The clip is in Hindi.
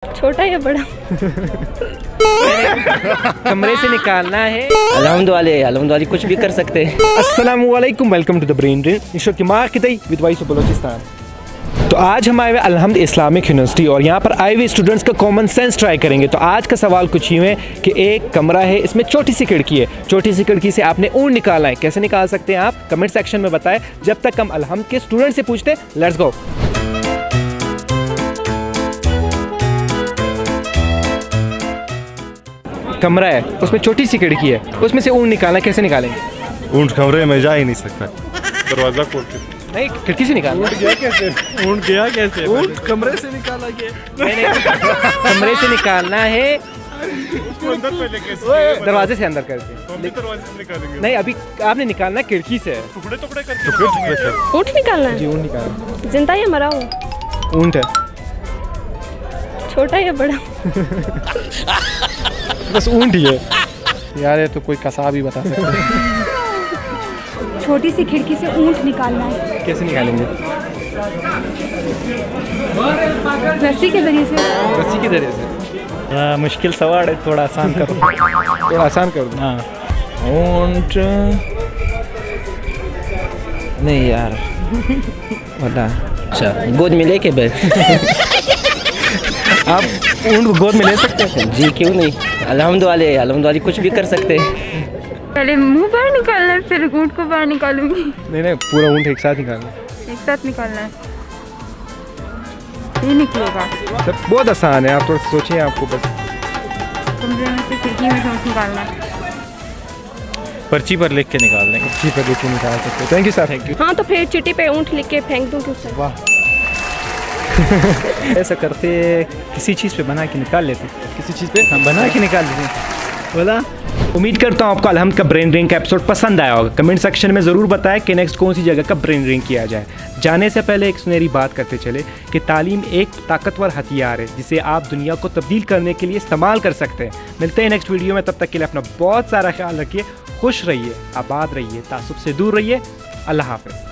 छोटा या बड़ा? कमरे से निकालना है। अलहमदुलिल्लाह कुछ भी कर सकते हैं। अस्सलामुअलैकुम, welcome to the brain drain with voice of Balochistan. तो आज हम आए हुए अलहमद इस्लामिक यूनिवर्सिटी और यहाँ पर आए हुए स्टूडेंट्स का कॉमन सेंस ट्राई करेंगे। तो आज का सवाल कुछ यूँ है कि एक कमरा है, इसमें छोटी सी खिड़की है, छोटी सी खिड़की से आपने ऊन निकालना है। कैसे निकाल सकते हैं आप? कमेंट सेक्शन में बताएं। जब तक हम अलहमद के स्टूडेंट से पूछते हैं, लेट्स गो। कमरा है, उसमें छोटी सी खिड़की है, उसमें से ऊन निकालना है। कैसे निकालेंगे? ऊँट कमरे में जा ही नहीं सकता। दरवाजा खोल के नहीं, खिड़की से निकालना। ऊँट गया कैसे? ऊँट कमरे से निकाला गया। नहीं, कमरे से निकालना है, अंदर पहले कैसे? दरवाजे से अंदर करके। दरवाजे से निकालेंगे। नहीं, अभी आपने निकालना खिड़की से। टुकड़े टुकड़े करके ऊँट निकालना है? जी, ऊन निकालना। जिंदा या मरा हो? ऊँट है, छोटा या बड़ा? बस ऊँट ही है। यार ये तो कोई कसाब ही बता सकता है। छोटी सी खिड़की से ऊँट निकालना है। कैसे निकालेंगे? रस्सी के जरिए से। रस्सी के जरिए से। मुश्किल सवाल है, थोड़ा आसान करो। थोड़ा आसान कर दो। हाँ, ऊँट नहीं यार, बता। अच्छा, गोद में लेके बैठ। आप ऊँट को गोद में ले सकते हैं? जी क्यों नहीं, अल्हम्दुलिल्लाह कुछ भी कर सकते हैं। पहले मुंह बाहर निकालना है, फिर ऊँट को बाहर निकालूंगी। नहीं, पूरा ऊँट एक साथ निकालना। एक साथ निकालना है, ये निकलेगा। तो बहुत आसान है, आप थोड़ा सोचिए। आपको बस कमरे में से खिड़की में से ऊँट निकालना है। पर्ची पर लिख के निकाल देंगे। जी पर देखिए निकाल सकते हैं। Thank you sir. Thank you. हाँ, तो फिर चिट्ठी पे ऊँट लिख के फेंक दूँ क्यों? वाह। ऐसा करते किसी चीज़ पे बना के निकाल लेते। किसी चीज़ पे हाँ, बना के निकाल देते। बोला। उम्मीद करता हूँ आपको अलहमद का ब्रेन ड्रेन का एपिसोड पसंद आया होगा। कमेंट सेक्शन में ज़रूर बताएं कि नेक्स्ट कौन सी जगह का ब्रेन ड्रेन किया जाए। जाने से पहले एक सुनहरी बात करते चले कि तालीम एक ताकतवर हथियार है जिसे आप दुनिया को तब्दील करने के लिए इस्तेमाल कर सकते हैं। मिलते हैं नेक्स्ट वीडियो में, तब तक के लिए अपना बहुत सारा ख्याल रखिए, खुश रहिए, आबाद रहिए, तासुब से दूर रहिए। अल्लाह हाफ़िज़।